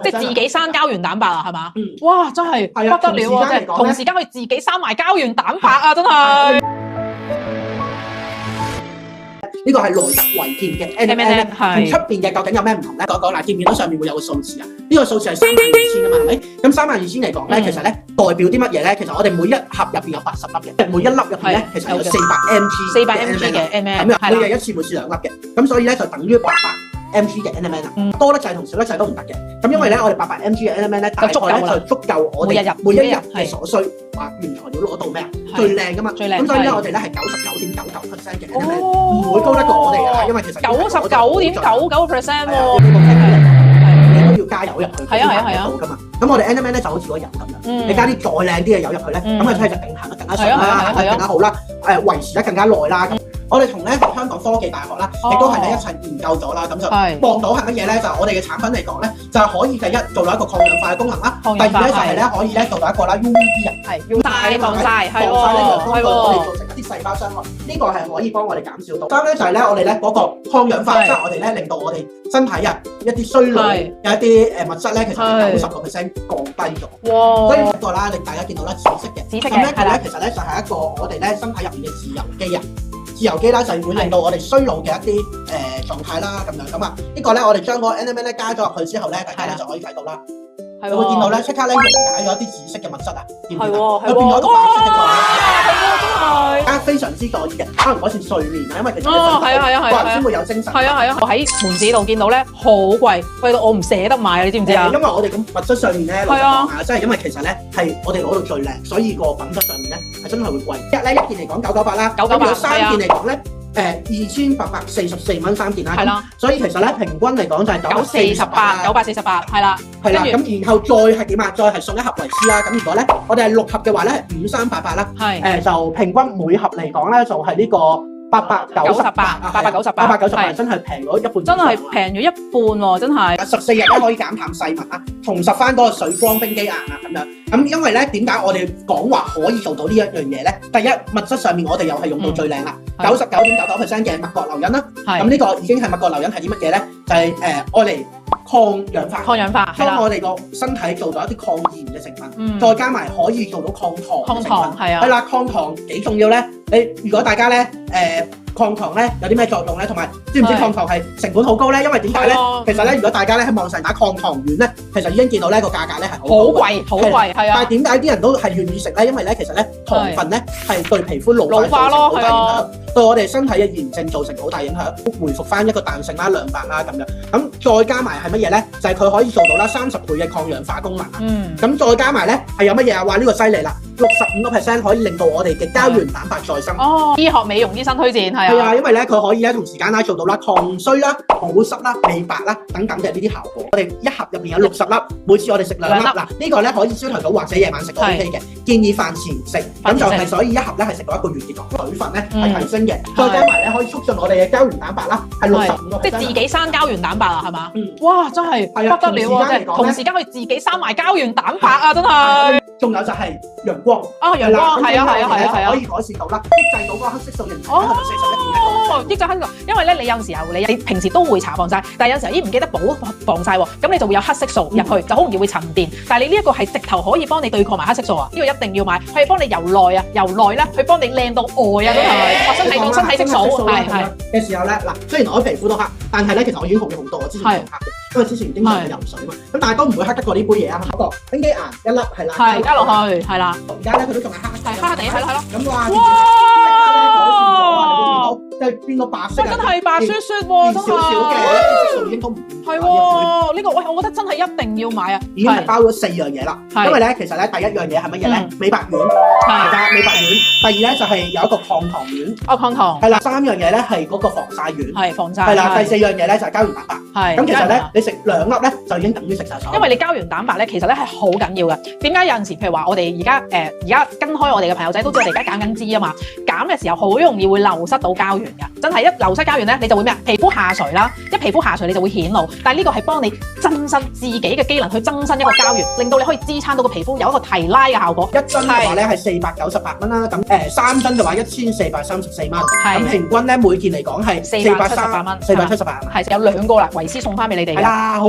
即係自己生膠原蛋白啊，係嘛？嗯，哇，真係不得了啊！即係同時間可以自己生埋膠原蛋白啊，真係。呢個係萊特維健嘅 NMN 同出邊嘅究竟有咩唔同咧？講講嗱，見唔見到上面會有個數字啊？呢個數字係32,000啊嘛，係咪？咁32,000嚟講咧，其實咧代表啲乜嘢咧？其實我哋每一盒入邊有80粒嘅，每一粒入邊咧其實有400mg 嘅 NMN， 咁樣每日一次會試2粒嘅，咁所以咧就等於800mg 嘅 NMN 啦。多得滯同少得滯都唔得嘅。咁因為咧我哋800mg 嘅 NMN 咧大概咧就足夠我哋每一日嘅所需。話原材料攞到咩啊？最靚噶嘛，咁所以咧我哋咧係99.99% 嘅 NMN， 唔會高得過我哋㗎啦，因為其實99.99% 喎，你都要加油入去，係啊㗎嘛。咁我哋 NMN 咧就好似嗰油咁樣，你加啲再靚啲嘅油入去咧，咁啊真係就行得更加順啦，行得更加好啦，維持得更加耐啦。我哋同咧香港科技大學啦，亦都係咧一齊研究咗啦，咁就望到係乜嘢咧？就係我哋嘅產品嚟講咧，就係可以第一做到一個抗氧化嘅功能啦，第二咧就係咧可以咧做到一個啦 UVB 啊，防曬呢個幫助我哋造成一啲細胞傷害，呢個係可以幫我哋減少到。三咧就係咧我哋咧嗰個抗氧化，即係我哋咧令到我哋身體啊一啲衰老有一啲物質咧，其實係90%降低咗。所以呢個啦，大家見到啦，紫色嘅，咁呢個咧其實咧就係一個我哋咧身體入邊嘅自由基啊。自由基啦，就會令到我哋衰老嘅一啲狀態啦，咁樣咁啊，呢個咧我哋將嗰個 NMN 咧加咗入去之後咧，大家咧就可以睇到啦，你會見到咧即刻咧溶解咗一啲紫色嘅物質啊，見唔見啊？佢變咗一個白色嘅狀態，非常之在意嘅，可能改善睡眠啊，因為其實你先會有精神。我喺門市度見到咧好貴，貴到我唔捨得買啊！你知唔知啊？因為我哋咁物質上面咧，老實講啊，即係因為其實咧係我哋攞到最靚，所以個品質上面咧係真係會貴。一件嚟講998啦，咁如果3件嚟講咧。2844蚊3件啦，係啦，所以其實咧平均嚟講就係948，係啦，係啦，咁然後再係點啊？再係送一盒維 C 啦，咁如果咧我哋係6盒嘅話咧係5388啦，就平均每盒嚟講咧就係呢個898，真係平咗一半，真係平咗一半喎，真係。14日咧可以減淡細紋啊，重拾翻嗰個水光冰肌硬啊咁樣。咁因為咧點解我哋講話可以做到呢一樣嘢咧？第一物質上面我哋又係用到最靚啦，99.99% 嘅麥角硫因啦。咁呢個已經係麥角硫因係啲乜嘢咧？就係愛嚟抗氧化，幫我哋個身體做到一啲抗炎嘅成分，再加埋可以做到抗糖嘅成分。係啦，抗糖幾重要咧？如果大家咧抗糖咧有啲咩作用咧？同埋知唔知抗糖係成本好高咧？因為點解咧？其實咧，如果大家咧喺網上打抗糖丸咧，其實已經見到咧個價格咧係好貴，係啊。但係點解啲人都係願意食咧？因為咧其實咧糖分咧係對皮膚老化造成好大影響，對我哋身體嘅炎症造成好大影響，回復翻一個彈性啦、亮白啦咁樣。咁再加埋係乜嘢咧？就係佢可以做到啦30倍嘅抗氧化功能。咁再加埋咧係有乜嘢啊？話呢個犀利啦！65% 可以令到我哋嘅膠原蛋白再生。醫學美容醫生推薦係啊，因為咧佢可以咧同時間啦做到啦抗衰啦、保濕啦、美白啦等等嘅呢啲效果。我哋一盒入邊有60粒，每次我哋食2粒。嗱呢個咧可以朝頭早或者夜晚食都 OK 嘅，建議飯前食。咁就係所以一盒咧係食到1個月嘅水分咧係提升嘅，再加埋咧可以促進我哋嘅膠原蛋白啦，係65%。即係自己生膠原蛋白啊，係嘛？哇，真係不得了啊！即係同時間可以自己生埋膠原蛋白啊，真係。仲有就係陽光陽光係啊，可以改善到啦，抑制到嗰個黑色素嘅形成係咪41.1？抑制黑色素，因為咧你有陣時候你平時都會搽防曬，但係有陣時候唔記得補防曬喎，咁你就會有黑色素入去，就好容易會沉澱。但係你呢一個係直頭可以幫你對抗埋黑色素啊！呢個一定要買，可以幫你由內啊，由內咧去幫你靚到外啊，都係身體色素係嘅時候咧，嗱雖然我啲皮膚都黑，但係咧其實我已經好咗好多，我之前唔黑嘅，因為之前經常去游水嘛，咁但係都唔會黑得過呢杯嘢啊！不過冰肌岩1粒係啦，加落去係啦，而家咧佢都仲係黑地係咯，咁哇！就變到白色，真係白雪雪喎，真係。少少嘅色素已經都唔係喎，呢個我覺得真係一定要買啊！已經係包咗4樣嘢啦，因為咧其實咧第一樣嘢係乜嘢咧？美白丸，美白丸。第二咧就係有一個抗糖丸，抗糖係啦。3樣嘢咧係嗰個防曬丸，防曬係啦。第4樣嘢咧就係膠原蛋白，咁其實咧你食2粒咧就已經等於食晒所有。因為你膠原蛋白咧其實咧係好緊要嘅。點解有陣時譬如話我哋而家跟開我哋嘅朋友仔都知我哋而家減緊脂啊嘛，減嘅時候好容易會流失到膠原㗎，真係一流失膠原咧你就會咩啊？皮膚下垂啦，一皮膚下垂你就會顯老。但係呢個係幫你增生自己嘅機能去增生一個膠原，令到你可以支撐到個皮膚有一個提拉嘅效果。1樽嘅話咧係498蚊啦，咁3樽嘅話1434蚊，咁平均咧每件嚟講係478蚊，478係有2個啦，維 C 送翻俾你哋嘅。係啦，好。